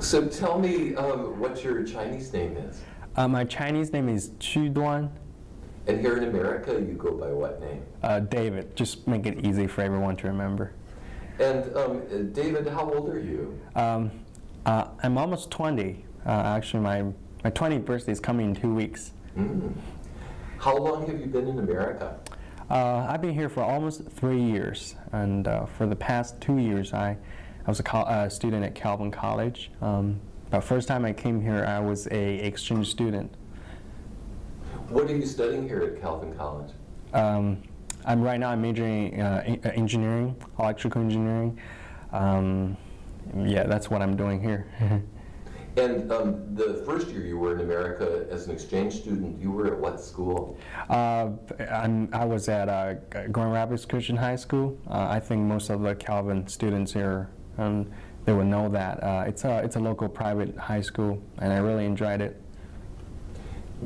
So tell me what your Chinese name is. My Chinese name is Qu Duan. And here in America, you go by what name? David. Just make it easy for everyone to remember. And David, how old are you? I'm almost 20. Actually, my 20th birthday is coming in 2 weeks. Mm. How long have you been in America? I've been here for almost 3 years, and for the past 2 years, I was a student at Calvin College. But first time I came here, I was a exchange student. What are you studying here at Calvin College? I'm majoring in engineering, electrical engineering. Yeah, that's what I'm doing here. And the first year you were in America as an exchange student, you were at what school? I was at Grand Rapids Christian High School. I think most of the Calvin students here, they would know that. It's a local private high school, and I really enjoyed it.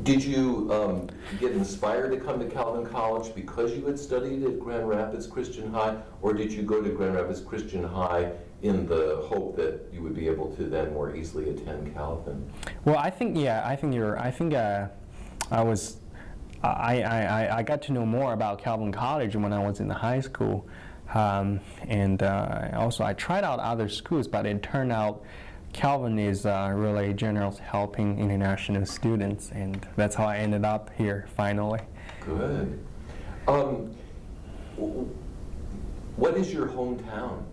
Did you get inspired to come to Calvin College because you had studied at Grand Rapids Christian High, or did you go to Grand Rapids Christian High in the hope that you would be able to then more easily attend Calvin? Well, I think I got to know more about Calvin College when I was in the high school, and also I tried out other schools, but it turned out Calvin is really generous helping international students, and that's how I ended up here finally. Good. What is your hometown?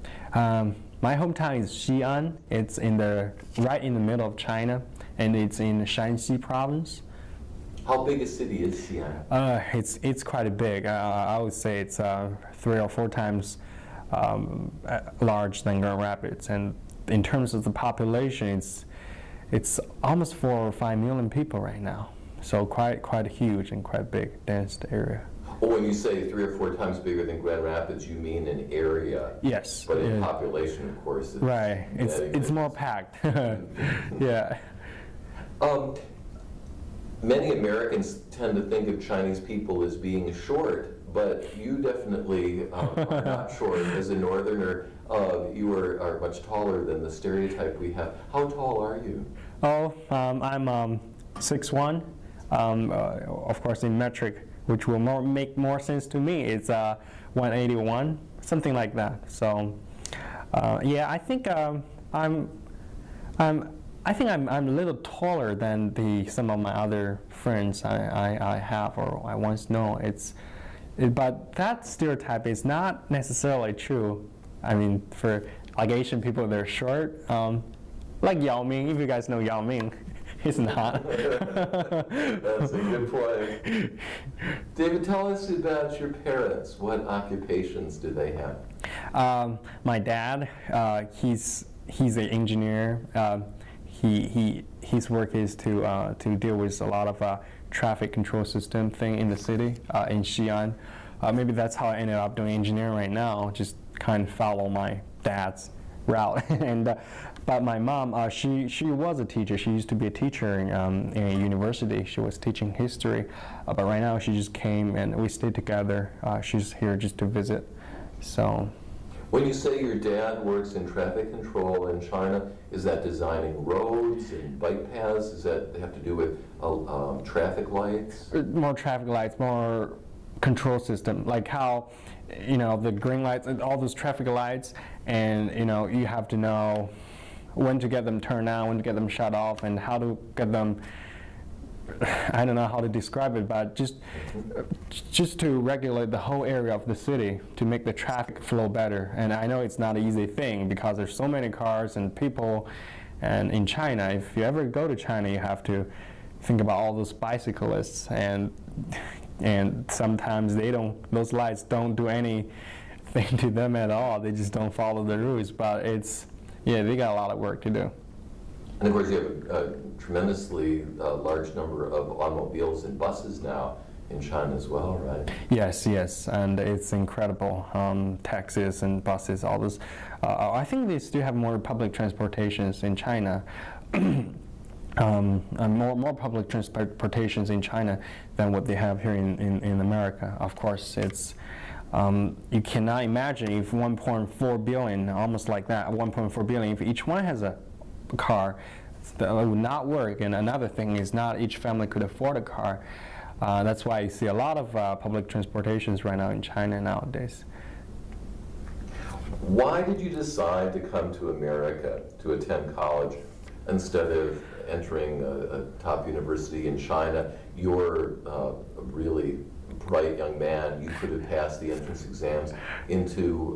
My hometown is Xi'an. It's right in the middle of China, and it's in Shanxi province. How big a city is Xi'an? It's quite big. I would say it's 3 or 4 times large than Grand Rapids, and in terms of the population, it's almost 4 or 5 million people right now. So quite huge and quite big, dense area. Well, when you say 3 or 4 times bigger than Grand Rapids, you mean in area? Yes. But in population, of course. Right. It's more packed. Yeah. Many Americans tend to think of Chinese people as being short, but you definitely are not short. As a northerner, you are much taller than the stereotype we have. How tall are you? Oh, I'm 6'1". Of course, in metric, which will make more sense to me, it's 181, something like that. So, yeah, I think I'm a little taller than some of my other friends I have or I once know. But that stereotype is not necessarily true. I mean, for like Asian people, they're short. Like Yao Ming, if you guys know Yao Ming, he's not. That's a good point. David, tell us about your parents. What occupations do they have? My dad, he's an engineer. His work is to deal with a lot of traffic control system thing in the city in Xi'an. Maybe that's how I ended up doing engineering right now. Just kind of follow my dad's route. But my mom, she was a teacher. She used to be a teacher in a university. She was teaching history. But right now she just came and we stayed together. She's here just to visit. So. When you say your dad works in traffic control in China, is that designing roads and bike paths? Does that have to do with traffic lights? More traffic lights, more control system, like how, the green lights and all those traffic lights, and you have to know when to get them turned on, when to get them shut off, and how to get them. I don't know how to describe it, but just to regulate the whole area of the city to make the traffic flow better. And I know it's not an easy thing because there's so many cars and people. And in China, if you ever go to China, you have to think about all those bicyclists, and sometimes those lights don't do anything to them at all. They just don't follow the rules. But they got a lot of work to do. And of course, you have a tremendously large number of automobiles and buses now in China as well, right? Yes, and it's incredible. Taxis and buses, all this. I think they still have more public transportations in China. More public transportations in China than what they have here in America. Of course, it's you cannot imagine if 1.4 billion, almost like that, 1.4 billion, if each one has a car, that would not work. And another thing is not each family could afford a car. That's why you see a lot of public transportations right now in China nowadays. Why did you decide to come to America to attend college instead of entering a top university in China? You're a really bright young man. You could have passed the entrance exams into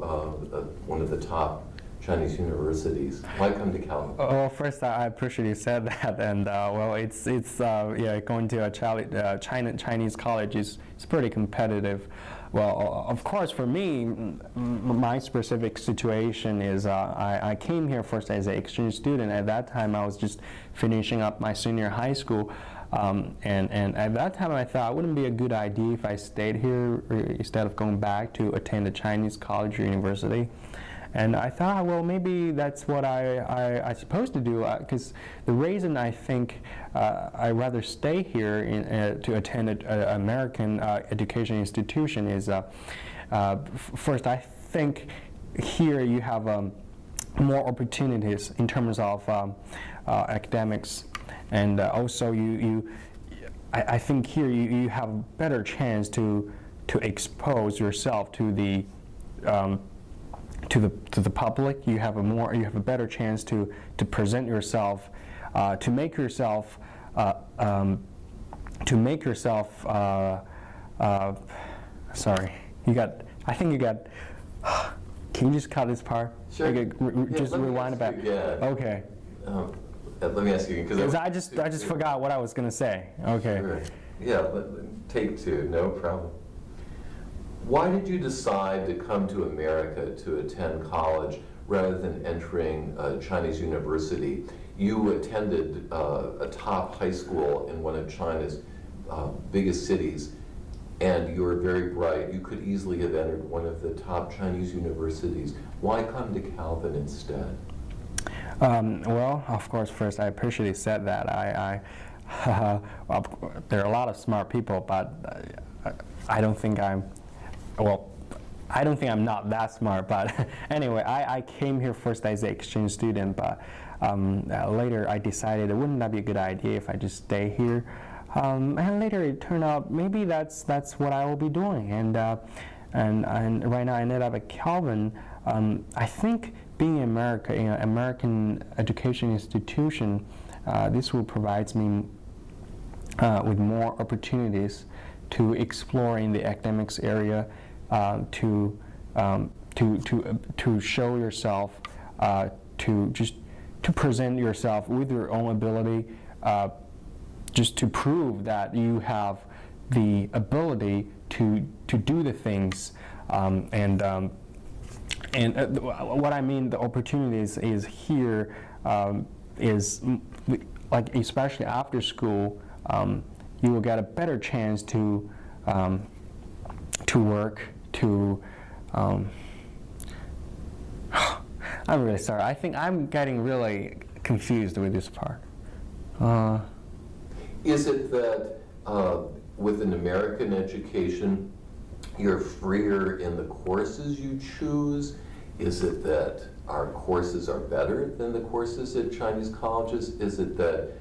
one of the top Chinese universities. Why come to California? Well, first, I appreciate you said that, and well, it's yeah, going to a Chinese college is pretty competitive. Well, of course, for me, my specific situation is I came here first as an exchange student. At that time, I was just finishing up my senior high school. And at that time, I thought it wouldn't be a good idea if I stayed here instead of going back to attend a Chinese college or university. And I thought, well, maybe that's what I supposed to do, because the reason I think I'd rather stay here to attend an American education institution is, first, I think here you have more opportunities in terms of academics, and also I think here you have a better chance to expose yourself to the public. You have a better chance to present yourself, to make yourself sorry, I think you got can you just cut this part? Sure. Just rewind it back. Okay. Let me ask you again, because I just forgot what I was going to say. Okay. Sure. Yeah, take two, no problem. Why did you decide to come to America to attend college rather than entering a Chinese university? You attended a top high school in one of China's biggest cities, and you were very bright. You could easily have entered one of the top Chinese universities. Why come to Calvin instead? Well, of course, first, I appreciate you said that. There are a lot of smart people, but I don't think I'm not that smart, but anyway, I came here first as an exchange student, but later I decided it wouldn't that be a good idea if I just stay here. And later it turned out maybe that's what I will be doing, and right now I ended up at Calvin. I think being in America, in an American education institution, this will provide me with more opportunities to explore in the academics area, to show yourself, to present yourself with your own ability, just to prove that you have the ability to do the things, and what I mean the opportunities is here is like especially after school. You will get a better chance to work, I'm really sorry. I think I'm getting really confused with this part. Is it that with an American education, you're freer in the courses you choose? Is it that our courses are better than the courses at Chinese colleges? Is it that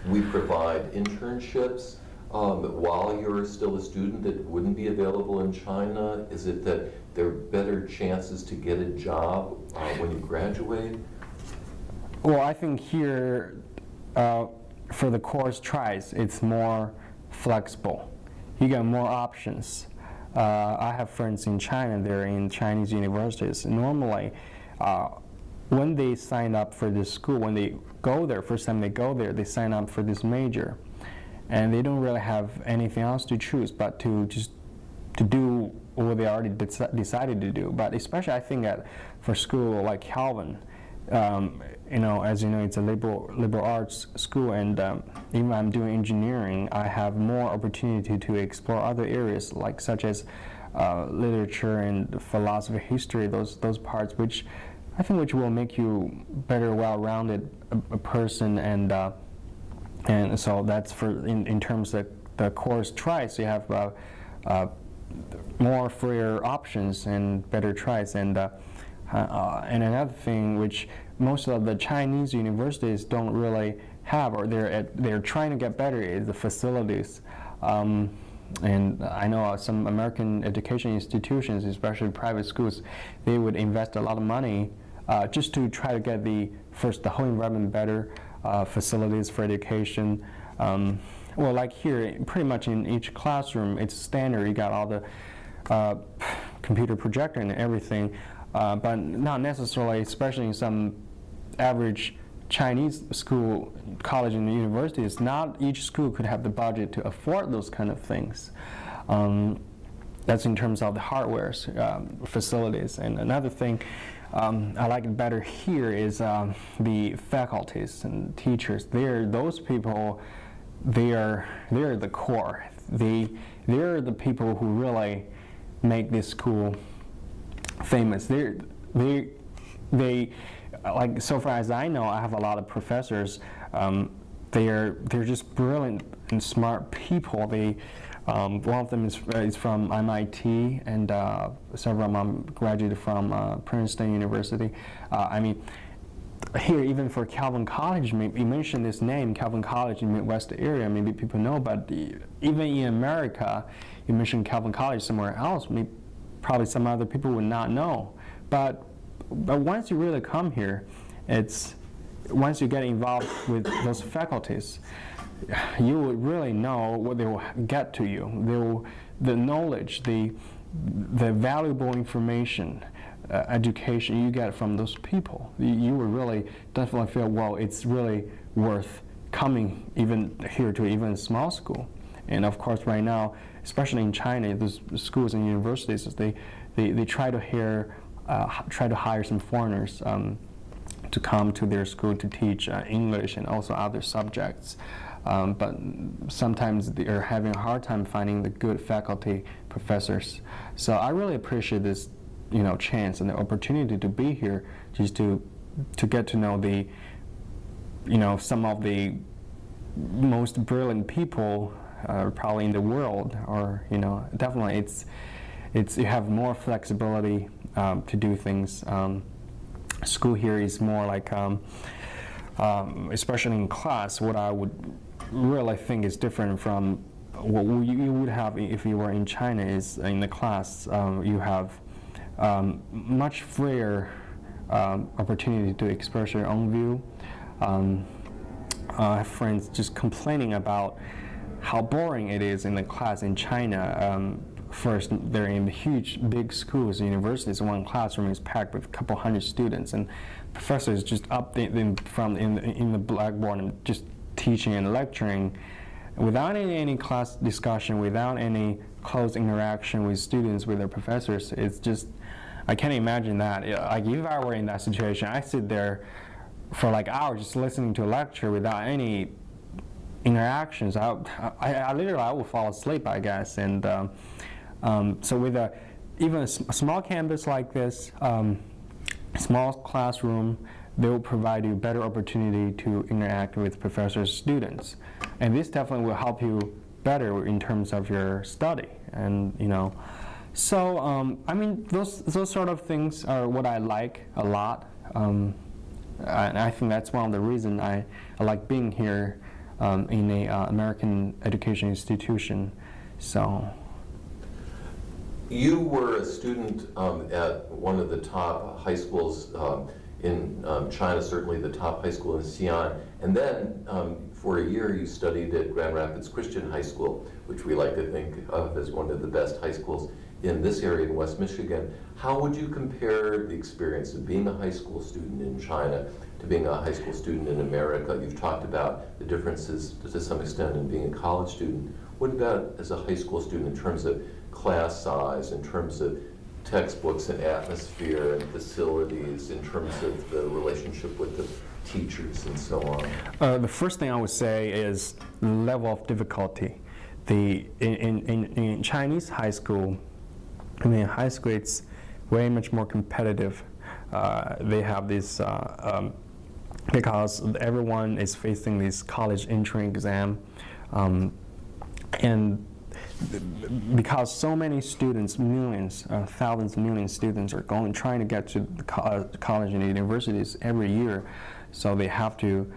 we provide internships while you're still a student that wouldn't be available in China? Is it that there are better chances to get a job when you graduate? Well, I think here, for the course choice, it's more flexible. You get more options. I have friends in China, they're in Chinese universities. Normally, when they sign up for this school, when they go there, first time they go there, they sign up for this major. And they don't really have anything else to choose but to do what they already decided to do. But especially I think that for school like Calvin, as you know, it's a liberal arts school, and even I'm doing engineering, I have more opportunity to explore other areas like such as literature and philosophy, history, those parts, which I think which will make you better, well-rounded a person, and so that's for in terms of the course choice. You have more freer options and better choice, and another thing which most of the Chinese universities don't really have, or they're trying to get better, is the facilities. And I know some American education institutions, especially private schools, they would invest a lot of money just to try to get the whole environment better, facilities for education. Well, like here, pretty much in each classroom, it's standard. You got all the computer projector and everything, but not necessarily, especially in some average Chinese school, college, and universities, not each school could have the budget to afford those kind of things. That's in terms of the hardware, facilities. And another thing I like it better here is the faculties and teachers. Those people, they're the core. They're the people who really make this school famous. They like, so far as I know, I have a lot of professors. They're just brilliant and smart people. One of them is from MIT, and several of them graduated from Princeton University. I mean, here, even for Calvin College, you mentioned this name, Calvin College in the Midwest area, maybe people know, but even in America, you mentioned Calvin College somewhere else, probably some other people would not know. But once you really come here, once you get involved with those faculties, you will really know what they will get to you. The knowledge, the valuable information, education you get from those people, you will really definitely feel, well, it's really worth coming even here to even a small school. And of course, right now, especially in China, those schools and universities, they try to hire some foreigners to come to their school to teach English and also other subjects. But sometimes they're having a hard time finding the good faculty, professors. So I really appreciate this, chance and the opportunity to be here, just to get to know some of the most brilliant people probably in the world. Or definitely you have more flexibility to do things. School here is more like, especially in class, what I would really think is different from what you would have if you were in China is in the class you have much freer opportunity to express your own view. I have friends just complaining about how boring it is in the class in China. First, they're in huge, big schools, universities. One classroom is packed with a couple hundred students, and professors just up in the blackboard and just teaching and lecturing without any class discussion, without any close interaction with students, with their professors. It's just, I can't imagine that. Like, if I were in that situation, I sit there for like hours just listening to a lecture without any interactions. I would fall asleep, I guess. And so with even a small campus like this, small classroom, they will provide you better opportunity to interact with professors, students, and this definitely will help you better in terms of your study. And so I mean, those sort of things are what I like a lot, and I think that's one of the reasons I like being here in a American education institution. So. You were a student at one of the top high schools in China, certainly the top high school in Xi'an, and then for a year you studied at Grand Rapids Christian High School, which we like to think of as one of the best high schools in this area in West Michigan. How would you compare the experience of being a high school student in China to being a high school student in America? You've talked about the differences to some extent in being a college student. What about as a high school student in terms of class size, in terms of textbooks and atmosphere and facilities, in terms of the relationship with the teachers and so on? The first thing I would say is the level of difficulty. In Chinese high school, high school it's way much more competitive. They have this, because everyone is facing this college entry exam, and because so many students, millions, thousands, millions of students are trying to get to the college and universities every year, so they have to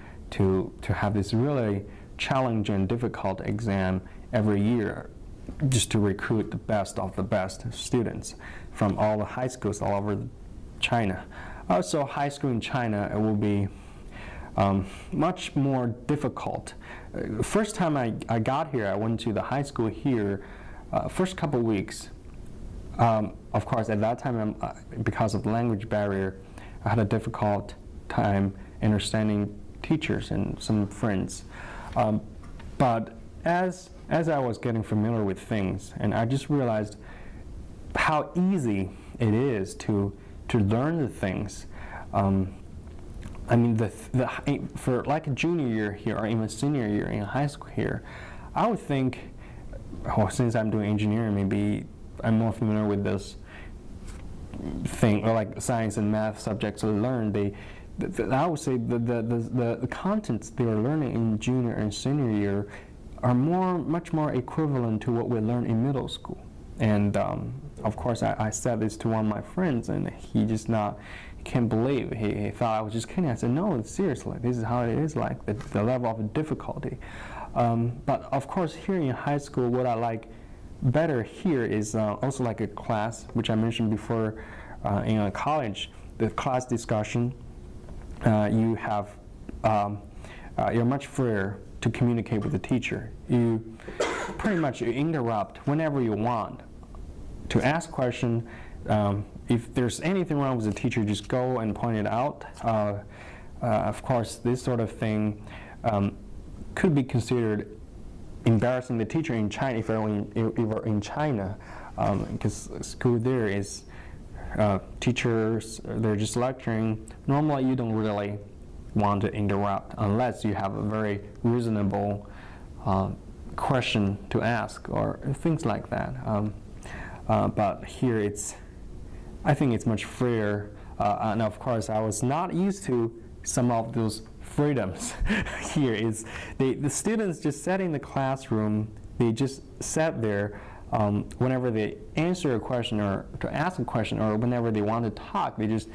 have this really challenging and difficult exam every year just to recruit the best of the best students from all the high schools all over China. Also, high school in China, it will be much more difficult. First time I got here, I went to the high school here. First couple weeks, of course, at that time, because of the language barrier, I had a difficult time understanding teachers and some friends. But as I was getting familiar with things, and I just realized how easy it is to learn the things. I mean, for like a junior year here or even senior year in high school here, I would think, since I'm doing engineering, maybe I'm more familiar with this thing, or like science and math subjects to learn. I would say the contents they are learning in junior and senior year are much more equivalent to what we learn in middle school. And of course, I said this to one of my friends, and he can't believe. He thought I was just kidding. I said, no, seriously, this is how it is, like the level of difficulty. But of course, here in high school, what I like better here is also like a class, which I mentioned before in a college, the class discussion. You have, you're much freer to communicate with the teacher. You pretty much interrupt whenever you want to ask a question. If there's anything wrong with the teacher, just go and point it out. Of course, this sort of thing could be considered embarrassing the teacher in China if you're in China, because school there is teachers, they're just lecturing. Normally, you don't really want to interrupt unless you have a very reasonable question to ask or things like that. But here I think it's much freer, and of course I was not used to some of those freedoms. Here is the students just sat in the classroom, they just sat there. Whenever they answer a question or to ask a question or whenever they want to talk, they just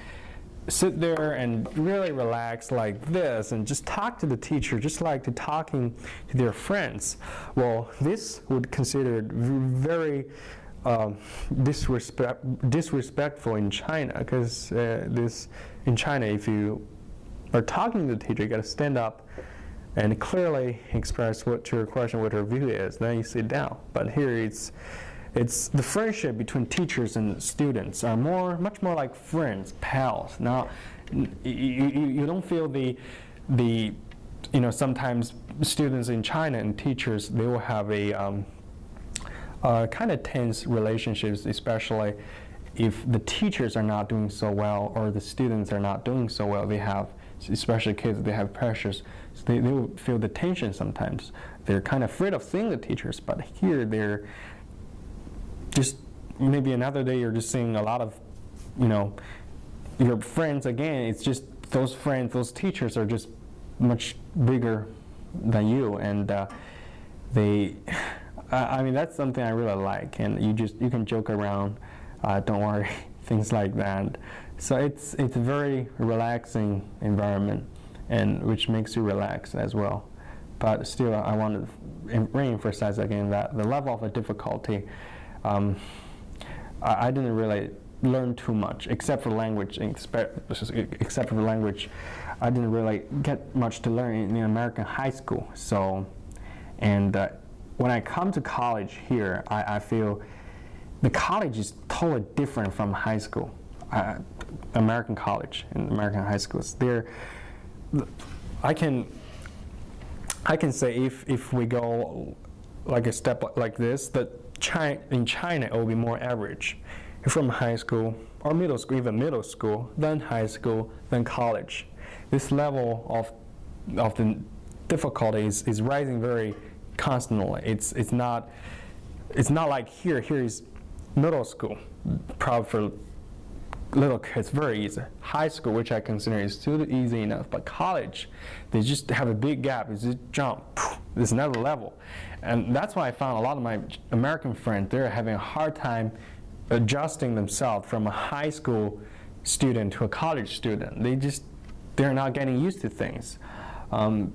sit there and really relax like this and just talk to the teacher just like talking to their friends. Well, this would consider very disrespectful in China, because in China, if you are talking to the teacher, you got to stand up and clearly express what your question, what your view is. Then you sit down. But here it's the friendship between teachers and students are much more like friends, pals. Now, you don't feel sometimes students in China and teachers, they will have a kind of tense relationships, especially if the teachers are not doing so well or the students are not doing so well. They have, especially kids, they have pressures. So they will feel the tension sometimes. They're kind of afraid of seeing the teachers, but here they're just, maybe another day you're just seeing a lot of, your friends again. It's just those friends, those teachers are just much bigger than you, and I mean, that's something I really like, and you can joke around, don't worry, things like that. So it's a very relaxing environment, and which makes you relax as well. But still, I want to re-emphasize again that the level of difficulty, I didn't really learn too much, except for language. Except for language, I didn't really get much to learn in the American high school. So, and when I come to college here, I feel the college is totally different from high school. American college and American high schools. I can say if we go like a step like this, that in China it will be more average. From high school or middle school, even middle school, then high school, then college. This level of the difficulty is rising very constantly. It's not like here. Here is middle school, probably for little kids, very easy. High school, which I consider is still easy enough, but college, they just have a big gap. It's just jump. It's another level. And that's why I found a lot of my American friends, they're having a hard time adjusting themselves from a high school student to a college student. They're not getting used to things. Of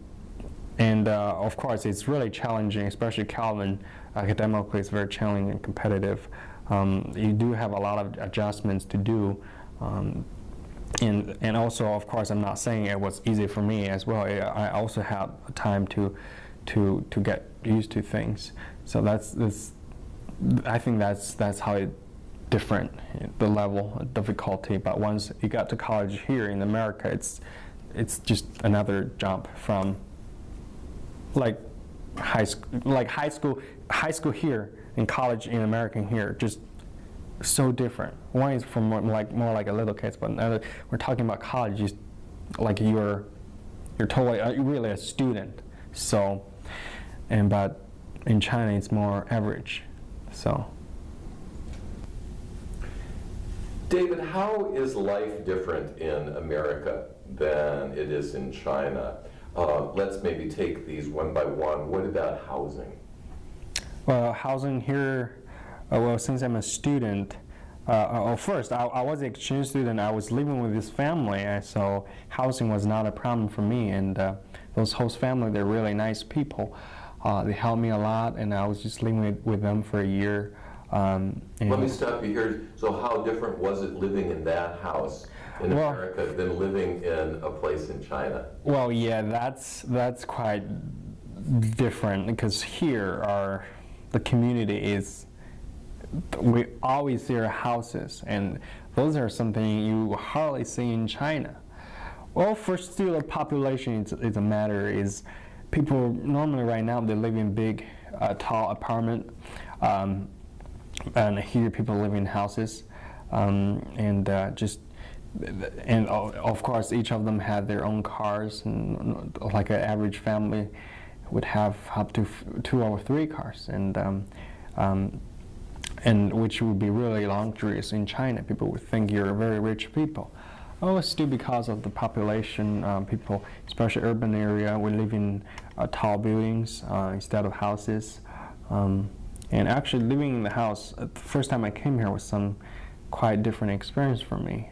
course, it's really challenging, especially Calvin. Academically, it's very challenging and competitive. You do have a lot of adjustments to do. And also, of course, I'm not saying it was easy for me as well. I also had time to get used to things. So I think that's how it different, the level of difficulty. But once you got to college here in America, it's just another jump from high school here and college in America here, just so different. One is from more like a little kids, but another, we're talking about college, you're totally really a student. So, but in China it's more average. So. David, how is life different in America than it is in China? Let's maybe take these one by one. What about housing? Well, housing here, since I'm a student, first, I was an exchange student. I was living with this family, so housing was not a problem for me. And those host family, they're really nice people. They helped me a lot, and I was just living with them for a year. Let me stop you here. So how different was it living in that house in America than living in a place in China? Well, yeah, that's quite different, because here the community is, we always see our houses, and those are something you hardly see in China. Well, for still a population, it's a matter is people normally right now they live in big, tall apartment, and here people live in houses, and of course each of them had their own cars, and like an average family would have up to 2 or 3 cars, and which would be really luxurious in China. People would think you're very rich people. Oh, it's still because of the population. People, especially urban area, we live in tall buildings instead of houses. And actually living in the house, the first time I came here was some quite different experience for me.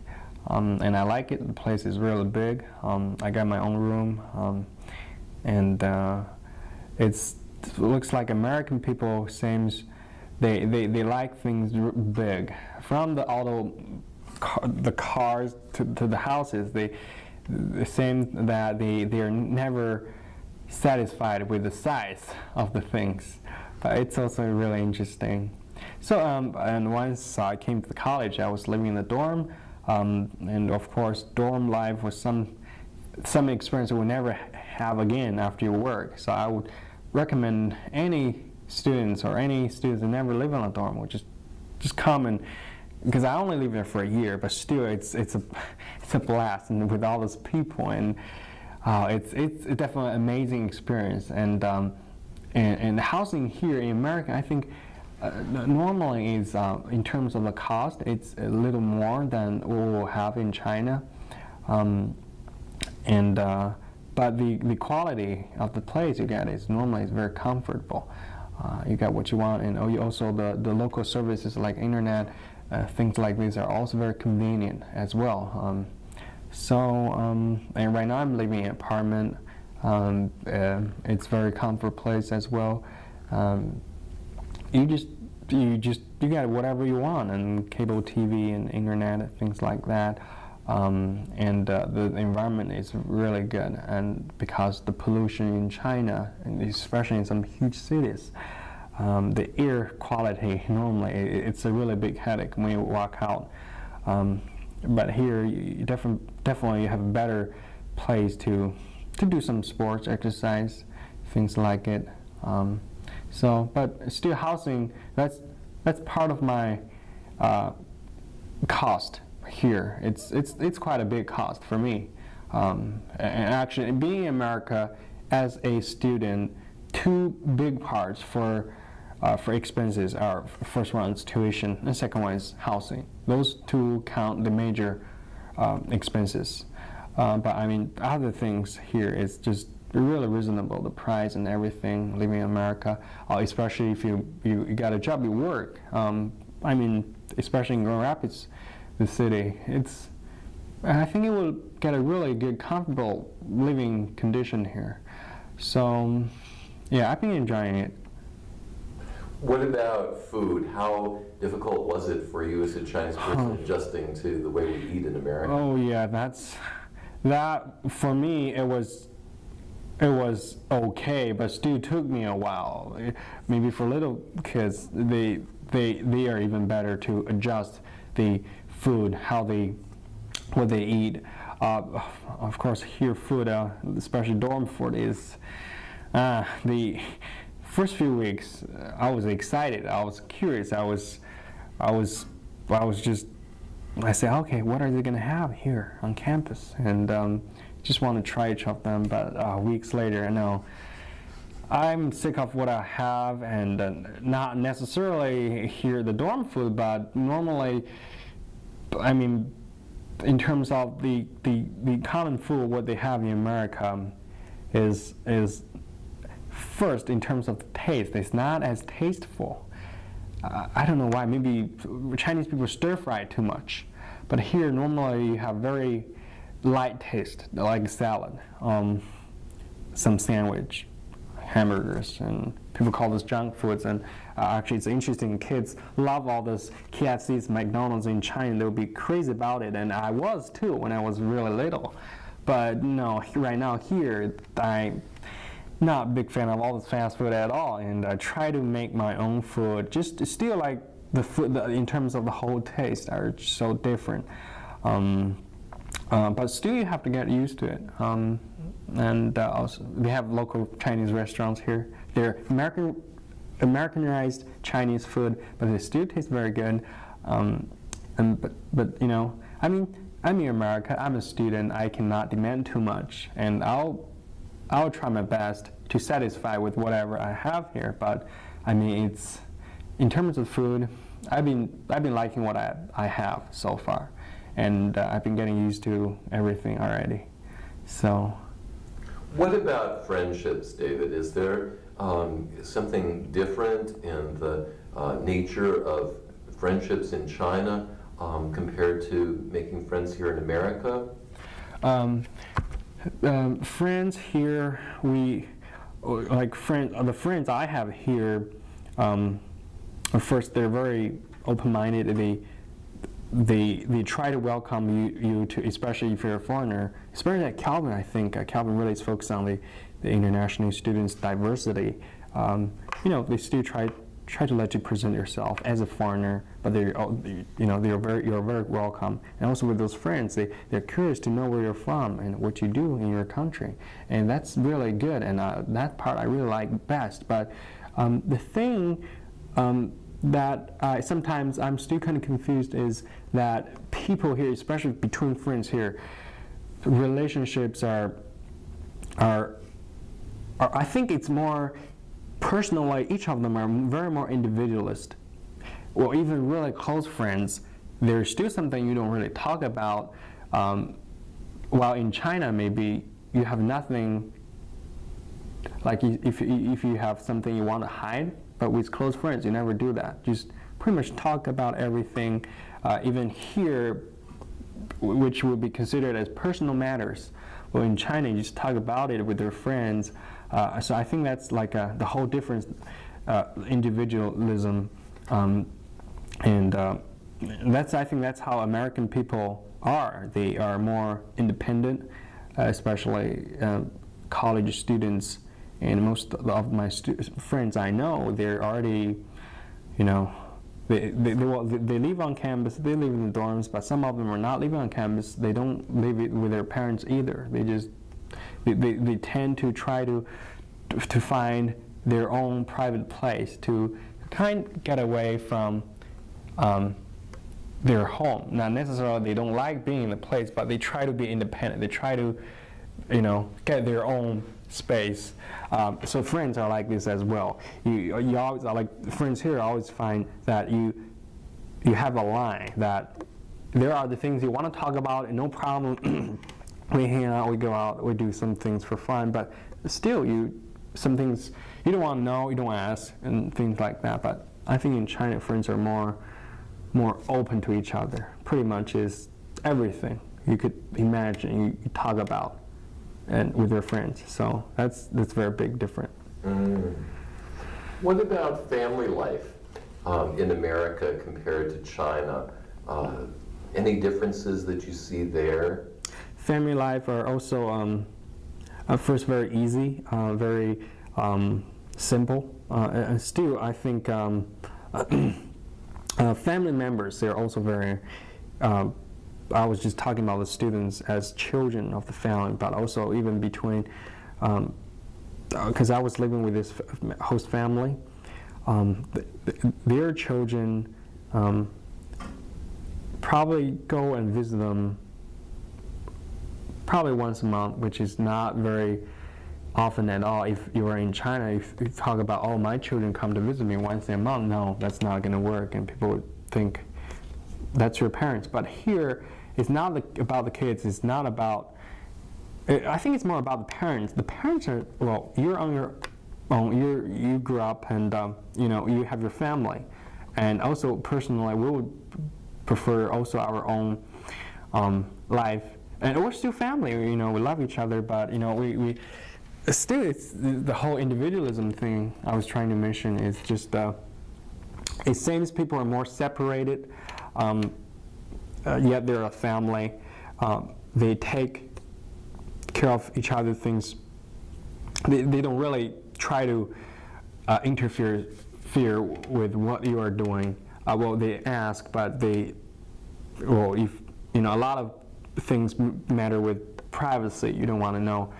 And I like it. The place is really big. I got my own room. And it looks like American people seems they like things big. From the cars to the houses, they seem that they are never satisfied with the size of the things. But it's also really interesting. So and once I came to college, I was living in a dorm, and of course dorm life was some experience we'll never have again after your work. So I would recommend any students who never live in a dorm would just come, and because I only lived there for a year, but still it's a blast, and with all those people, and it's definitely an amazing experience. And housing here in America, I think normally is in terms of the cost, it's a little more than what we'll have in China, but the quality of the place you get is normally very comfortable. You get what you want, and also the local services like internet, things like this are also very convenient as well. And right now I'm living in an apartment. It's very comfort place as well. You get whatever you want, and cable TV and internet, things like that. The environment is really good, and because the pollution in China, and especially in some huge cities, the air quality normally it's a really big headache when you walk out. But here, you definitely have a better place to do some sports, exercise, things like it. But still, housing that's part of my cost here. It's quite a big cost for me. And actually, being in America as a student, 2 big parts for for expenses are first one is tuition and second one is housing. Those two count the major expenses. But I mean, other things here is just really reasonable, the price and everything, living in America, especially if you got a job, you work. I mean, especially in Grand Rapids, the city, I think it will get a really good, comfortable living condition here. So, yeah, I've been enjoying it. What about food? How difficult was it for you as a Chinese person adjusting to the way we eat in America? Oh yeah, that for me it was okay, but still took me a while. Maybe for little kids, they are even better to adjust the food, what they eat. Of course, here food, especially dorm food, is the first few weeks. I was excited. I was curious. I said, okay, what are they gonna have here on campus? And just want to try each of them. But weeks later, I know I'm sick of what I have, and not necessarily here the dorm food, but normally, I mean, in terms of the common food, what they have in America is first in terms of the taste. It's not as tasteful. I don't know why. Maybe Chinese people stir fry too much, but here normally you have very light taste, like salad, some sandwich, hamburgers, and people call this junk foods. And actually, it's interesting. Kids love all this KFCs, McDonald's in China. They'll be crazy about it, and I was too when I was really little. But no, right now here, I'm not a big fan of all this fast food at all, and I try to make my own food. Just still like the food in terms of the whole taste are so different. But still, you have to get used to it. And also, we have local Chinese restaurants here. They're Americanized Chinese food, but they still taste very good. But you know, I mean, I'm in America. I'm a student. I cannot demand too much, and I'll try my best to satisfy with whatever I have here. But I mean, it's in terms of food, I've been liking what I have so far. And I've been getting used to everything already. So, what about friendships, David? Is there something different in the nature of friendships in China compared to making friends here in America? Friends here, the friends I have here. First, they're very open-minded. They try to welcome you to, especially if you're a foreigner. Especially at Calvin, I think Calvin really is focused on the international students' diversity. You know, they still try to let you present yourself as a foreigner, but you're very welcome. And also with those friends, they're curious to know where you're from and what you do in your country, and that's really good. And that part I really like best. But the thing that sometimes I'm still kind of confused is that people here, especially between friends here, relationships are I think it's more personal. Like each of them are very more individualist. Or even really close friends, there's still something you don't really talk about. While in China, maybe you have nothing. Like if you have something you want to hide. But with close friends, you never do that. Just pretty much talk about everything, even here, which would be considered as personal matters. Well, in China, you just talk about it with your friends. So I think that's like the whole difference, individualism, and I think that's how American people are. They are more independent, especially college students. And most of my friends I know, they're already, you know, they live on campus, they live in the dorms, but some of them are not living on campus. They don't live with their parents either. They tend to try to find their own private place to kind of get away from their home. Not necessarily they don't like being in the place, but they try to be independent. They try to, you know, get their own space. So friends are like this as well. You always are like friends here. Always find that you have a line that there are the things you want to talk about, and no problem. We hang out, we go out, we do some things for fun, but still, some things you don't want to know, you don't want to ask, and things like that. But I think in China, friends are more open to each other. Pretty much is everything you could imagine, you talk about, and with your friends. So that's very big difference. What about family life in America compared to China? Any differences that you see there? Family life are also at first very easy, very simple. And still, I think family members, they're also very, I was just talking about the students as children of the family, but also even between, because I was living with this host family, their children probably go and visit them probably once a month, which is not very often at all. If you are in China, if you talk about, oh, my children come to visit me once a month, no, that's not going to work, and people would think that's your parents. But here, it's not about the kids. It's not about. I think it's more about the parents. The parents are, well, you're on your own. You grew up, and you have your family, and also personally, we would prefer also our own life. And we're still family, we love each other, but we still, it's the whole individualism thing I was trying to mention is just it seems people are more separated, yet they're a family. They take care of each other things. They don't really try to interfere with what you are doing. Well, they ask, but a lot of things matter with privacy. You don't want to know,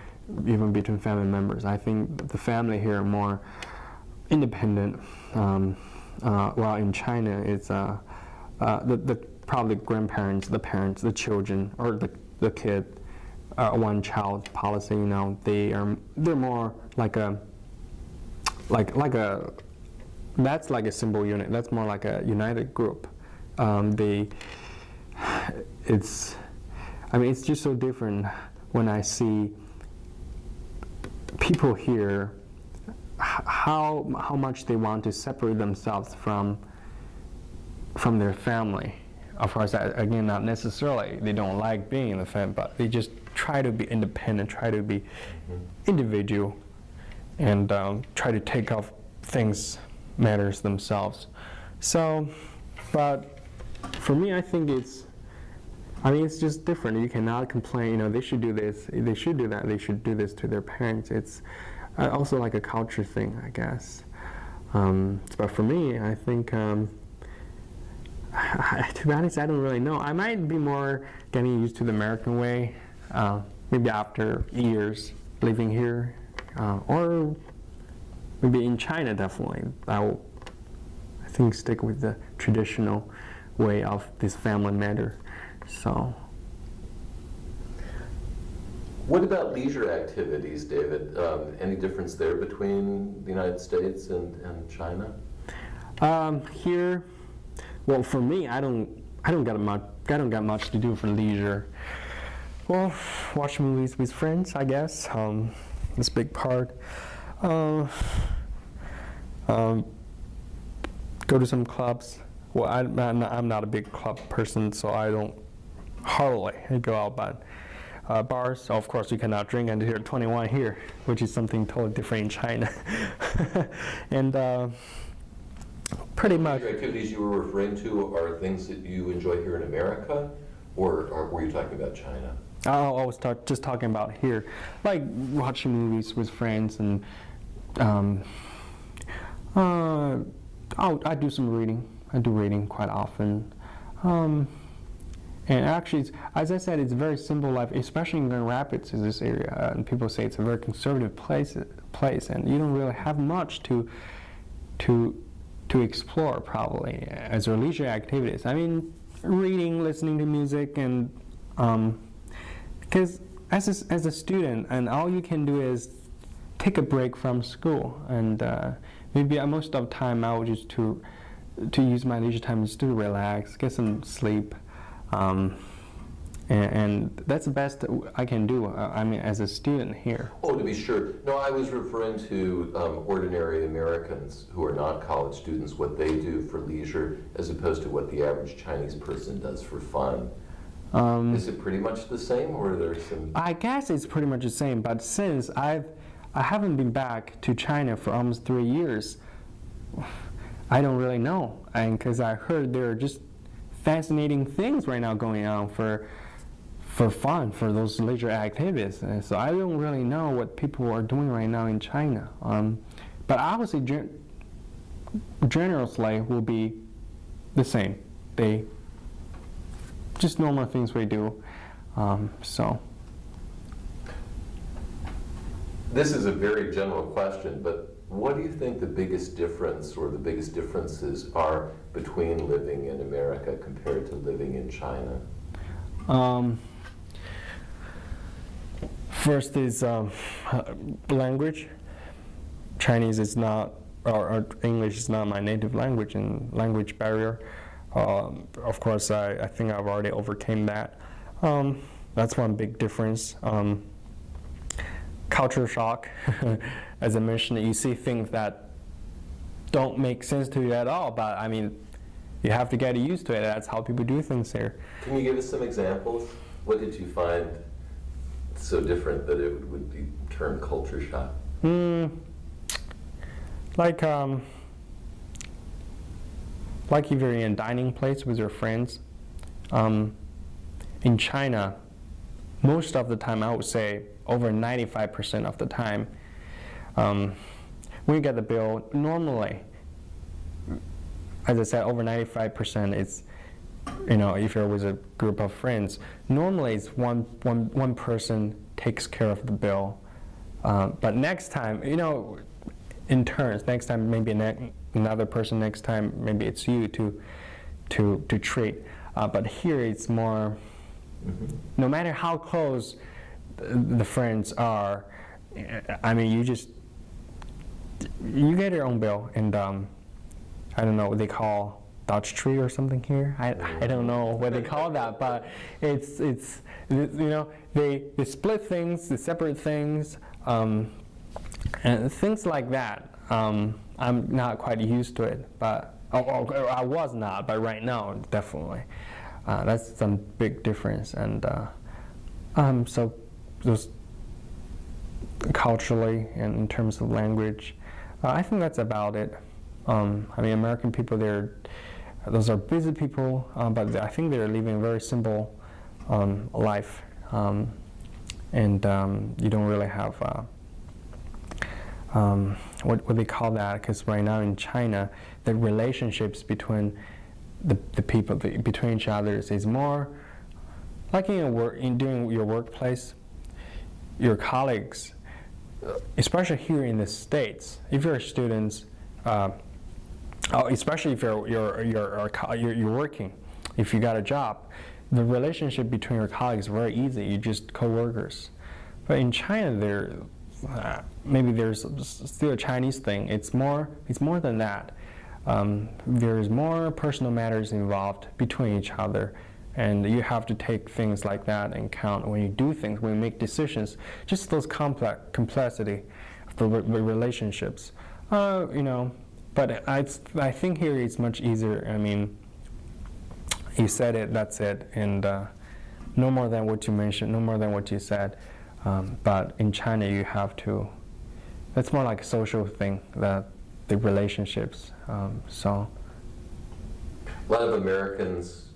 even between family members. I think the family here are more independent. While in China, it's probably grandparents, the parents, the children, or the kid, one child policy. They're more like a that's like a simple unit. That's more like a united group. It's just so different when I see people here, how much they want to separate themselves from their family. Of course, again, not necessarily they don't like being in the family, but they just try to be independent, try to be individual, and try to take off matters themselves. So, but for me, I think it's just different. You cannot complain, they should do this, they should do that, they should do this to their parents. It's also like a culture thing, I guess. But for me, I think, to be honest, I don't really know. I might be more getting used to the American way, maybe after years living here, or maybe in China, definitely. I will, I think, stick with the traditional way of this family matter. So, what about leisure activities, David? Any difference there between the United States and China? Here, well, for me, I don't got much to do for leisure. Well, watch movies with friends, I guess. That's a big part. Go to some clubs. Well, I'm not a big club person, so I don't hardly go out. But bars, of course, you cannot drink until you're 21 here, which is something totally different in China. And pretty much. The activities you were referring to are things that you enjoy here in America, or were you talking about China? I was just talking about here, like watching movies with friends, and I do some reading. I do reading quite often. And actually, as I said, it's a very simple life, especially in Grand Rapids, in this area. And people say it's a very conservative place, and you don't really have much to explore, probably, as your leisure activities. I mean, reading, listening to music, and because as a student, and all you can do is take a break from school, and maybe most of the time I would just to use my leisure time just to relax, get some sleep, and that's the best I can do. I mean, as a student here. Oh, to be sure. No, I was referring to ordinary Americans who are not college students, what they do for leisure, as opposed to what the average Chinese person does for fun. Is it pretty much the same, or are there some? I guess it's pretty much the same, but since I haven't been back to China for almost 3 years, I don't really know, and because I heard there are just fascinating things right now going on for fun, for those leisure activities. And so I don't really know what people are doing right now in China. But obviously, generally will be the same. They just normal things we do. So. This is a very general question, but what do you think the biggest difference or the biggest differences are between living in America compared to living in China? First is language. Chinese is not, or English is not my native language, and language barrier. Of course, I think I've already overcame that. That's one big difference. Culture shock. As I mentioned, you see things that don't make sense to you at all, but I mean, you have to get used to it. That's how people do things here. Can you give us some examples? What did you find so different that it would be termed culture shock? Like if you're in a dining place with your friends. In China, most of the time, I would say over 95% of the time, when you get the bill, normally, as I said, over 95%, it's, if you're with a group of friends, normally it's one person takes care of the bill. But next time, in turns, next time maybe another person, next time maybe it's you to treat. But here it's more, no matter how close the friends are, I mean, you get your own bill, and I don't know what they call Dutch tree or something here. I don't know what they call that, but it's they split things, they separate things, and things like that. I'm not quite used to it, but I was not, but right now definitely. That's some big difference, and so just culturally and in terms of language, I think that's about it. I mean, American people, those are busy people, but I think they're living a very simple life, and you don't really have what they call that, because right now in China, the relationships between the people between each other is more like in doing your workplace, your colleagues, especially here in the States. If you're students, especially if you're working, if you got a job, the relationship between your colleagues is very easy. You're just co-workers. But in China, maybe there's still a Chinese thing. It's more than that. There's more personal matters involved between each other, and you have to take things like that in account when you do things, when you make decisions. Just those complexity of the relationships, But I think here it's much easier. I mean, you said it, that's it, and no more than what you mentioned, no more than what you said. But in China, you have to. That's more like a social thing, the relationships. So. A lot of Americans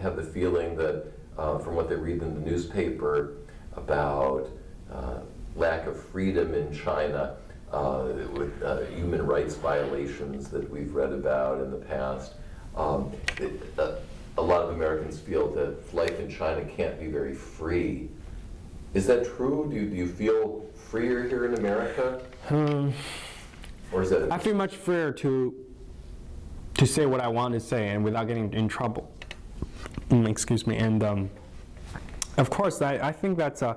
have the feeling that, from what they read in the newspaper about lack of freedom in China, with human rights violations that we've read about in the past, a lot of Americans feel that life in China can't be very free. Is that true? Do you feel freer here in America? Or is that? I feel much freer to say what I want to say and without getting in trouble. Excuse me. And of course, I think that's a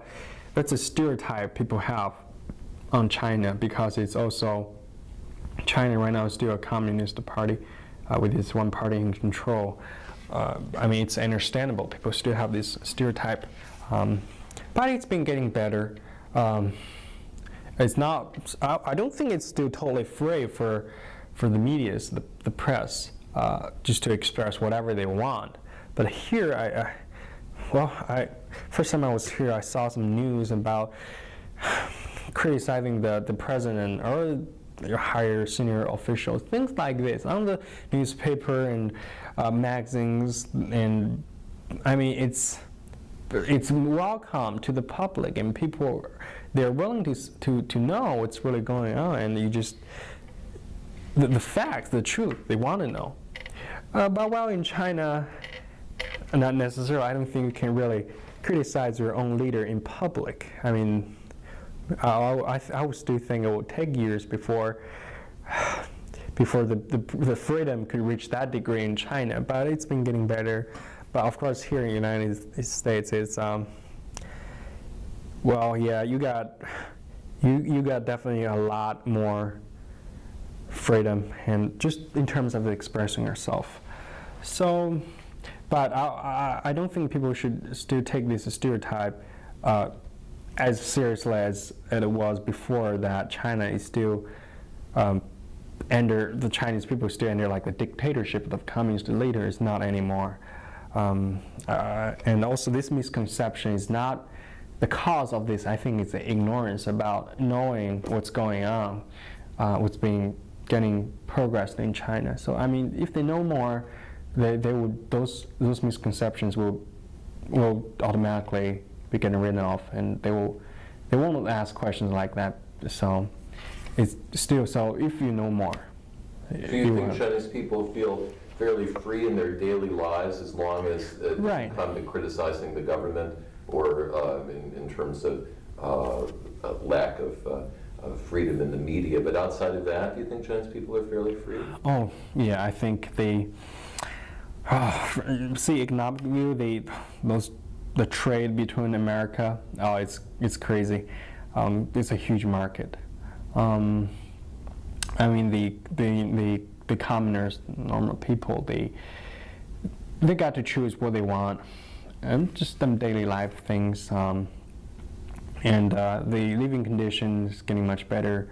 stereotype people have on China, because it's also, China right now is still a communist party with this one party in control. I mean, it's understandable. People still have this stereotype, but it's been getting better. It's not. I don't think it's still totally free for the media, the press, just to express whatever they want. But here, first time I was here, I saw some news about criticizing the president or your higher senior officials, things like this on the newspaper and magazines, and I mean it's welcome to the public, and people, they're willing to know what's really going on, and you just the facts, the truth, they want to know. But while in China, not necessarily. I don't think you can really criticize your own leader in public. I mean, I still think it will take years before the freedom could reach that degree in China. But it's been getting better. But of course, here in the United States, it's well, yeah, you got definitely a lot more freedom, and just in terms of expressing yourself. So, but I don't think people should still take this stereotype as seriously as it was before, that China is still under, the Chinese people still under like the dictatorship of communist leaders. Not anymore. And also this misconception is not the cause of this. I think it's the ignorance about knowing what's going on, what's getting progressed in China. So I mean, if they know more, they would, those misconceptions will automatically be getting rid of, and they won't ask questions like that. So it's still, so if you know more. Do you think Chinese people feel fairly free in their daily lives as long as it comes to criticizing the government, or in terms of lack of freedom in the media? But outside of that, do you think Chinese people are fairly free? Oh, yeah, I think they see economic view, the trade between America, it's crazy. It's a huge market. I mean, the commoners, normal people, they got to choose what they want, and just some daily life things. And the living conditions getting much better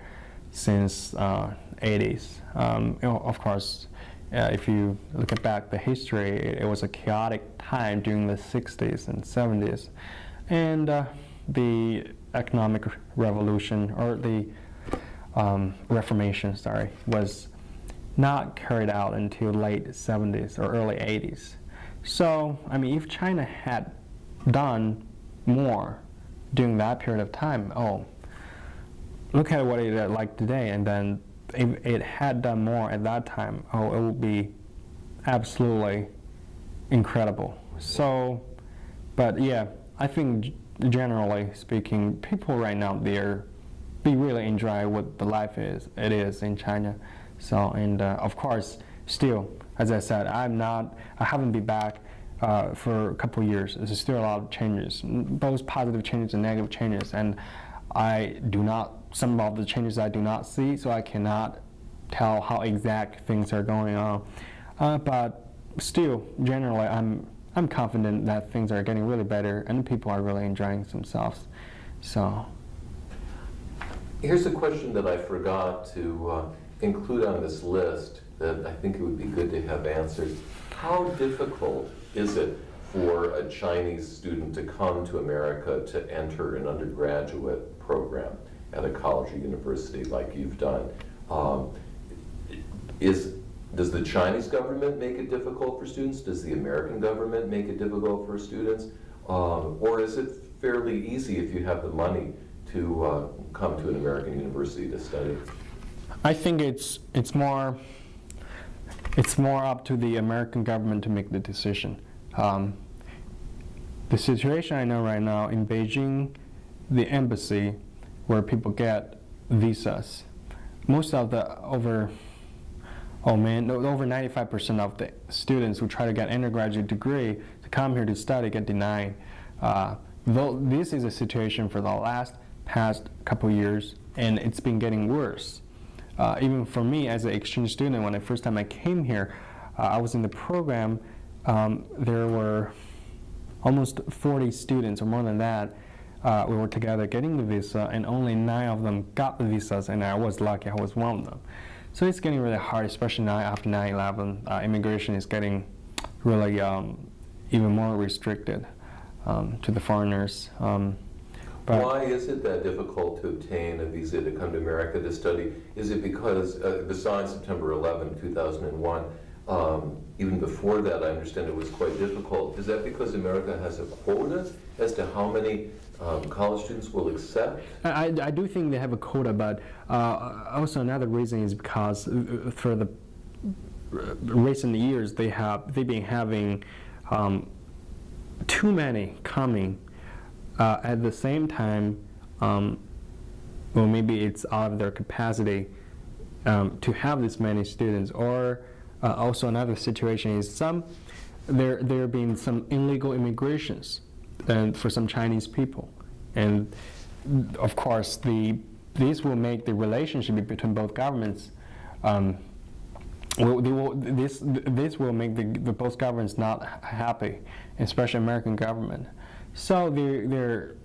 since 80s. Of course, if you look back the history, it was a chaotic time during the 60s and 70s, and the economic revolution, or the Reformation, was not carried out until late 70s or early 80s. So, I mean, if China had done more during that period of time, look at what it's like today, and then if it had done more at that time, it would be absolutely incredible. So, but yeah, I think generally speaking, people right now, they really enjoy what the life is in China. So, and of course, still, as I said, I haven't been back for a couple of years. There's still a lot of changes, both positive changes and negative changes, and some of the changes I do not see, so I cannot tell how exact things are going on. But still, generally, I'm confident that things are getting really better, and people are really enjoying themselves. So, here's a question that I forgot to include on this list that I think it would be good to have answered. How difficult is it for a Chinese student to come to America to enter an undergraduate program at a college or university like you've done? Does the Chinese government make it difficult for students? Does the American government make it difficult for students? Or is it fairly easy if you have the money to come to an American university to study? I think it's more up to the American government to make the decision. The situation I know right now in Beijing, the embassy where people get visas, most of the over 95% of the students who try to get undergraduate degree to come here to study get denied. Though this is a situation for the past couple years, and it's been getting worse. Even for me as an exchange student, when the first time I came here, I was in the program. There were almost 40 students or more than that. We were together getting the visa, and only 9 of them got the visas, and I was lucky. I was one of them. So it's getting really hard, especially now after 9/11. Immigration is getting really even more restricted to the foreigners. Why is it that difficult to obtain a visa to come to America to study? Is it because, besides September 11, 2001, even before that, I understand it was quite difficult. Is that because America has a quota as to how many college students will accept? I do think they have a quota, but also another reason is because for the recent years they've been having too many coming at the same time. Well, maybe it's out of their capacity to have this many students, or also another situation is there have been some illegal immigrations and for some Chinese people, and of course this will make the relationship between both governments this will make the both governments not happy, especially American government. So they're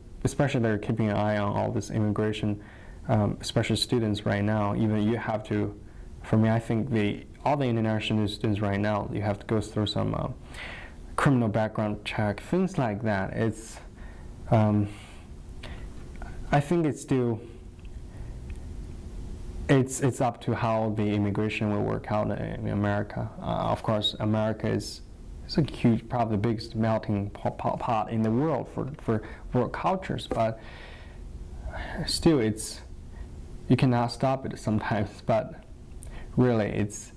keeping an eye on all this immigration, especially students right now. Even you have to, for me, I think all the international students right now, you have to go through some criminal background check, things like that. It's, I think it's still, it's up to how the immigration will work out in America. Of course, America is a huge, probably the biggest melting pot in the world for world cultures, but still you cannot stop it sometimes. But really, it's,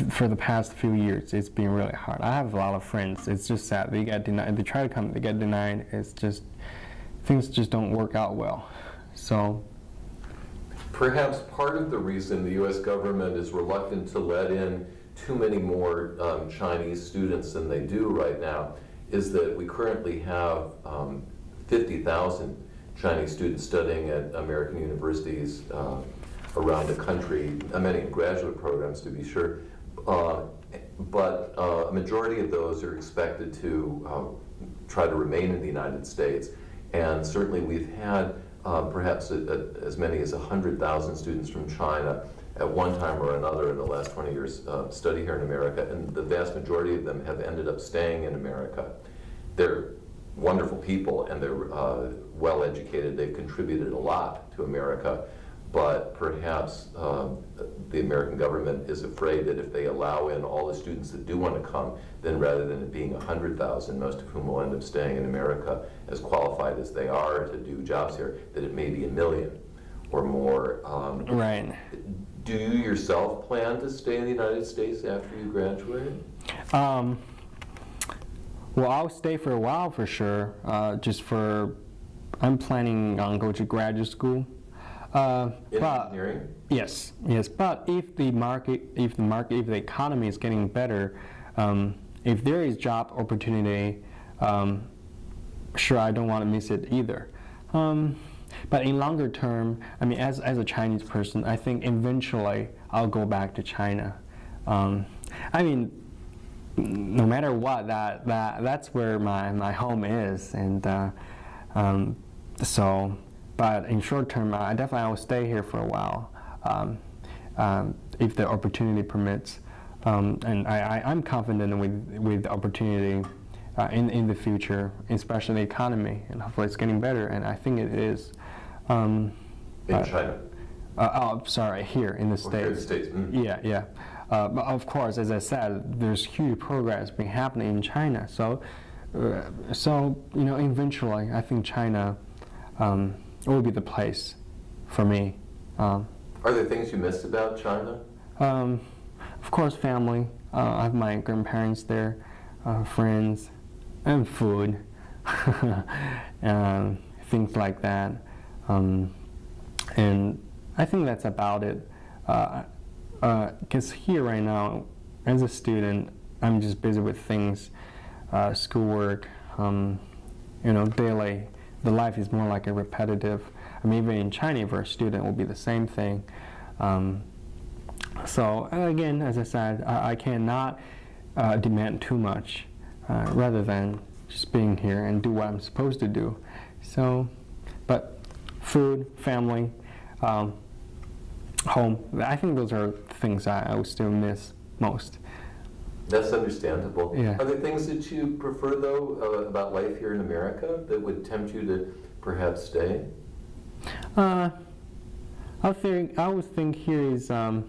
for the past few years, it's been really hard. I have a lot of friends. It's just sad. They get denied. They try to come. They get denied. It's just, things just don't work out well. So perhaps part of the reason the U.S. government is reluctant to let in too many more Chinese students than they do right now is that we currently have 50,000 Chinese students studying at American universities around the country, many in graduate programs to be sure. But a majority of those are expected to try to remain in the United States. And certainly we've had perhaps as many as 100,000 students from China at one time or another in the last 20 years study here in America, and the vast majority of them have ended up staying in America. They're wonderful people and they're well educated. They've contributed a lot to America. But perhaps the American government is afraid that if they allow in all the students that do want to come, then rather than it being 100,000, most of whom will end up staying in America, as qualified as they are to do jobs here, that it may be 1 million or more. Right. Do you yourself plan to stay in the United States after you graduate? Well, I'll stay for a while for sure. I'm planning on going to graduate school. In engineering? Yes. But if the economy is getting better, if there is job opportunity, sure, I don't want to miss it either. But in longer term, I mean, as a Chinese person, I think eventually I'll go back to China. I mean, no matter what, that's where my home is, and so. But in short term, I definitely will stay here for a while, if the opportunity permits. And I'm confident with the opportunity in the future, especially the economy, and hopefully it's getting better, and I think it is. In China? Sorry, here in the States. Here in the States. Mm. Yeah. But of course, as I said, there's huge progress being happening in China. So eventually, I think China will be the place for me. Are there things you missed about China? Of course, family. I have my grandparents there, friends, and food, things like that. And I think that's about it. Because here right now, as a student, I'm just busy with things, schoolwork, daily. The life is more like a repetitive. I mean, even in China for a student will be the same thing. So again, as I said, I cannot demand too much rather than just being here and do what I'm supposed to do. So, but food, family, home, I think those are things I would still miss most. That's understandable. Yeah. Are there things that you prefer, though, about life here in America that would tempt you to perhaps stay? I would think here is well,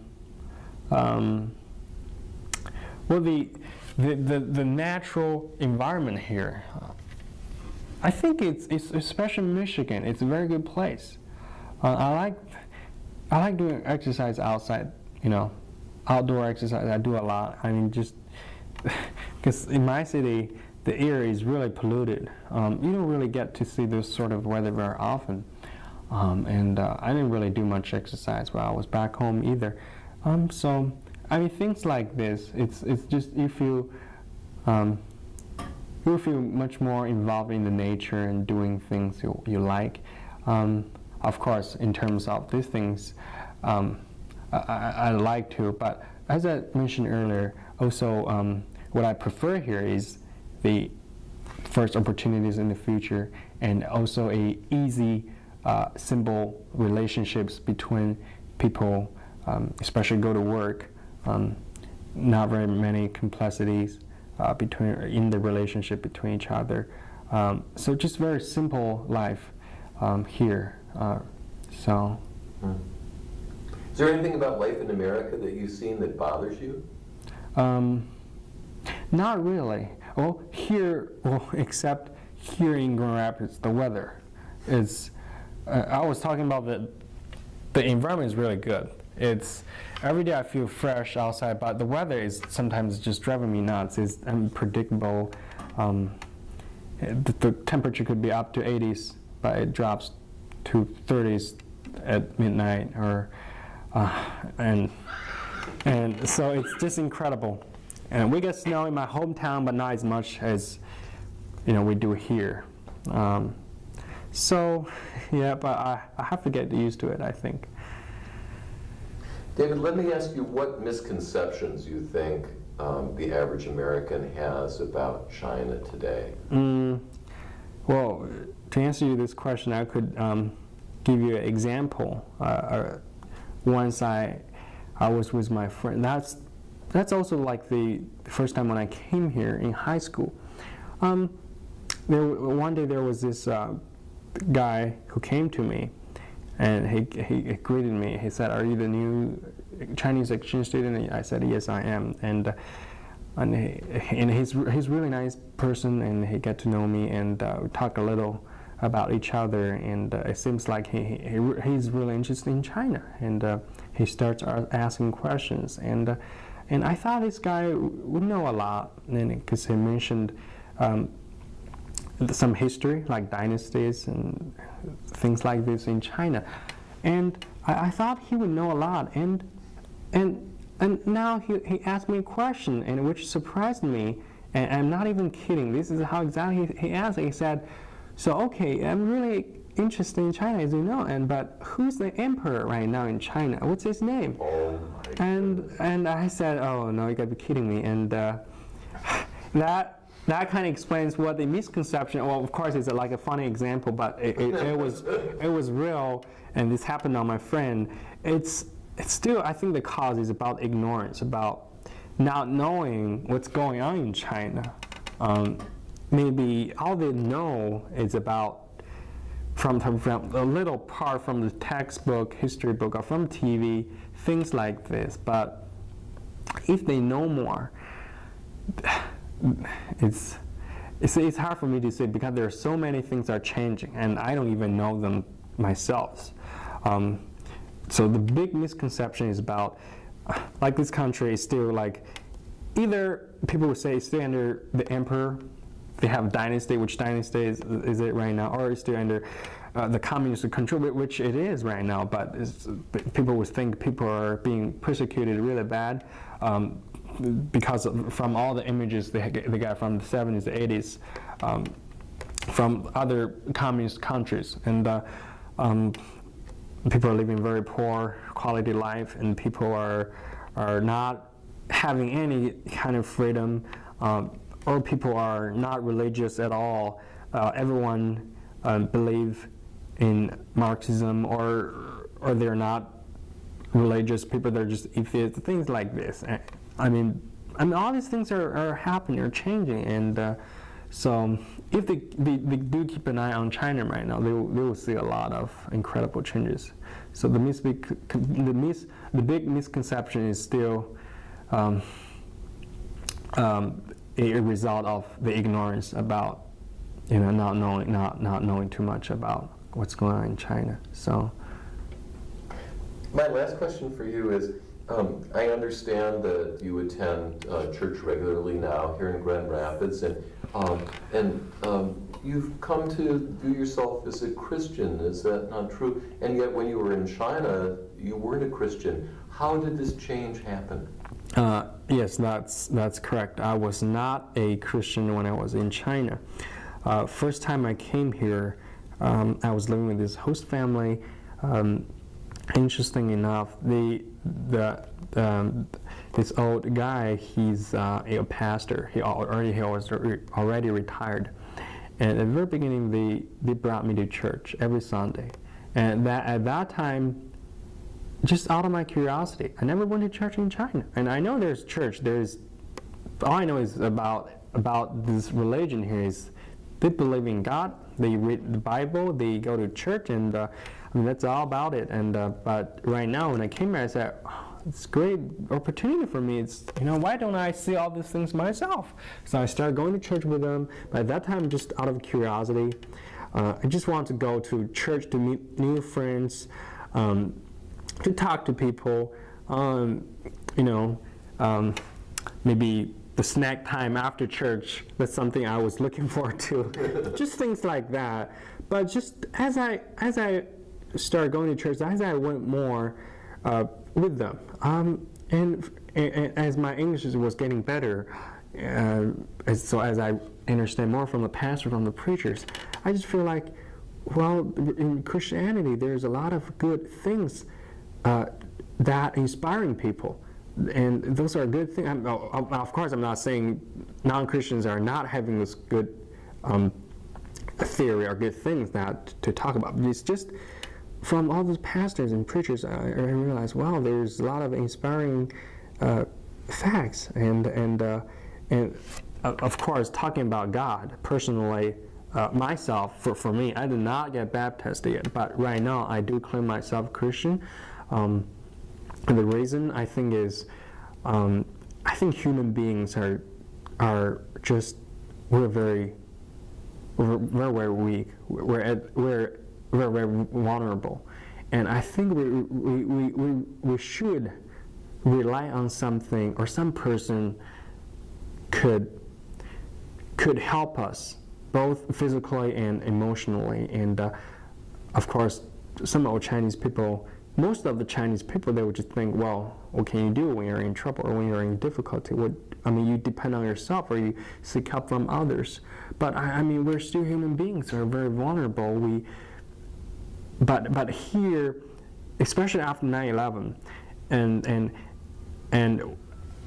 the natural environment here. I think it's especially Michigan. It's a very good place. I like doing exercise outside. You know, outdoor exercise. I do a lot. I mean, just because in my city the air is really polluted. You don't really get to see this sort of weather very often. And I didn't really do much exercise while I was back home either. So I mean, things like this, it's just you feel much more involved in the nature and doing things you like. Of course, in terms of these things, I like to, but as I mentioned earlier, also what I prefer here is the first opportunities in the future, and also a easy, simple relationships between people, especially go to work. Not very many complexities in the relationship between each other. So just very simple life here. So. Is there anything about life in America that you've seen that bothers you? Not really. Well, except here in Grand Rapids, the weather is. I was talking about the environment is really good. It's every day I feel fresh outside, but the weather is sometimes just driving me nuts. It's unpredictable. The temperature could be up to 80s, but it drops to 30s at midnight, or and so it's just incredible. And we get snow in my hometown, but not as much as we do here. So yeah, but I have to get used to it, I think. David, let me ask you what misconceptions you think the average American has about China today. Well, to answer you this question, I could give you an example. Once I was with my friend. That's also like the first time when I came here in high school. One day there was this guy who came to me, and he greeted me. He said, "Are you the new Chinese exchange student?" And I said, "Yes, I am." And he's a really nice person, and he got to know me, and we talked a little about each other. And it seems like he's really interested in China, and he starts asking questions. And I thought this guy would know a lot, because he mentioned some history, like dynasties and things like this in China. And I thought he would know a lot. And now he asked me a question, and which surprised me. And I'm not even kidding. This is how exactly he asked. He said, "So okay, I'm really interested in China, as you know, but who's the emperor right now in China? What's his name?" Oh my and I said, "Oh no, you got to be kidding me!" And that kind of explains what the misconception. Well, of course, it's like a funny example, but it was real, and this happened on my friend. It's still, I think the cause is about ignorance, about not knowing what's going on in China. Maybe all they know is about from a little part from the textbook, history book, or from TV, things like this. But if they know more, it's hard for me to say, because there are so many things are changing, and I don't even know them myself. So the big misconception is about, like, this country is still like, either people would say it's still under the emperor. They have dynasty, which dynasty is it right now, or it's still under the communist control, which it is right now. But people would think people are being persecuted really bad because from all the images they got from the 70s, the 80s, from other communist countries. And people are living very poor quality life, and people are not having any kind of freedom, or people are not religious at all. Everyone believe in Marxism, or they're not religious people. They're just atheists. Things like this. I mean, all these things are happening, are changing, and so if they do keep an eye on China right now, they will see a lot of incredible changes. So the big misconception is still a result of the ignorance about, not knowing too much about what's going on in China. So my last question for you is, I understand that you attend church regularly now here in Grand Rapids, and you've come to view yourself as a Christian. Is that not true? And yet when you were in China, you weren't a Christian. How did this change happen? Yes, that's correct. I was not a Christian when I was in China. First time I came here, I was living with this host family. Interesting enough, this old guy, he's a pastor. He was already retired, and at the very beginning, they brought me to church every Sunday, and at that time, just out of my curiosity, I never went to church in China, and I know there's church. All I know is about this religion here is they believe in God. They read the Bible. They go to church, and that's all about it. And but right now, when I came here, I said, oh, it's a great opportunity for me. It's why don't I see all these things myself? So I started going to church with them. But at that time, just out of curiosity, I just wanted to go to church to meet new friends, to talk to people. Maybe the snack time after church, that's something I was looking forward to. Just things like that. But just as I started going to church, as I went more with them, and as my English was getting better, so as I understand more from the pastor, from the preachers, I just feel like, well, in Christianity, there's a lot of good things that inspiring people. And those are good things. Of course, I'm not saying non-Christians are not having this good theory or good things that to talk about. But it's just from all those pastors and preachers, I realized, wow, there's a lot of inspiring facts. And of course, talking about God personally, myself, for me, I did not get baptized yet. But right now, I do claim myself Christian. And the reason I think is, I think human beings are just we're very weak. We're very vulnerable, and I think we should rely on something or some person could help us both physically and emotionally. And of course, some old Chinese people. Most of the Chinese people, they would just think, well, what can you do when you're in trouble or when you're in difficulty? You depend on yourself or you seek help from others. But we're still human beings. We're very vulnerable. But here, especially after 9/11, and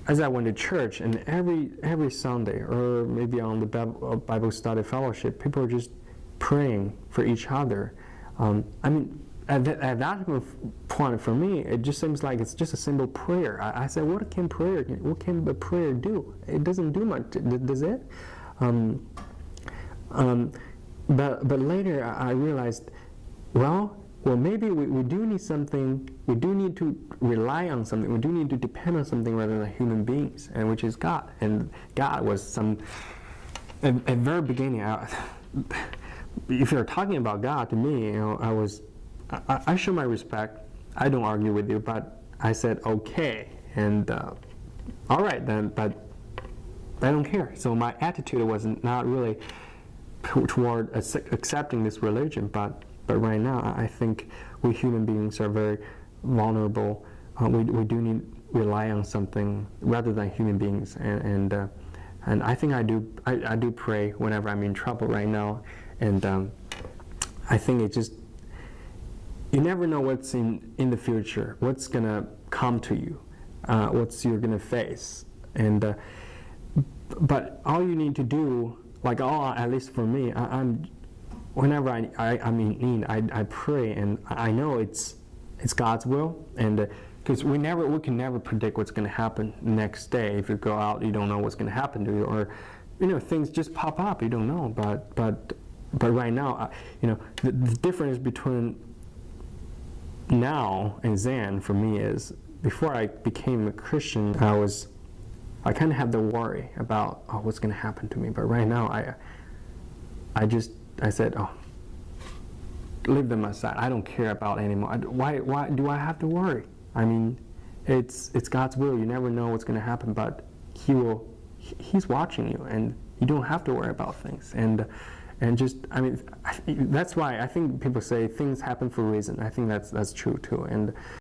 as I went to church, and every Sunday or maybe on the Bible study fellowship, people were just praying for each other. At that point, for me, it just seems like it's just a simple prayer. I said, what can a prayer do? It doesn't do much, does it? But later I realized, well, maybe we do need something. We do need to rely on something. We do need to depend on something rather than human beings, and which is God. And God was at the very beginning. If you're talking about God, to me, I show my respect. I don't argue with you, but I said okay, and all right then, but I don't care. So my attitude was not really toward accepting this religion, but right now I think we human beings are very vulnerable. We do need to rely on something rather than human beings, and I think I do pray whenever I'm in trouble right now, and I think you never know what's in the future, what's gonna come to you, what's you're gonna face, and but all you need to do, like at least for me, I'm whenever I'm in need, I pray, and I know it's God's will, and because we can never predict what's going to happen the next day. If you go out, you don't know what's going to happen to you, or things just pop up. You don't know, but right now, the difference between now and then for me is before I became a Christian, I kind of had the worry about what's going to happen to me. But right now, I said, leave them aside. I don't care about anymore. Why do I have to worry? I mean, it's God's will. You never know what's going to happen, but He's watching you, and you don't have to worry about things. And that's why I think people say things happen for a reason. I think that's true too. And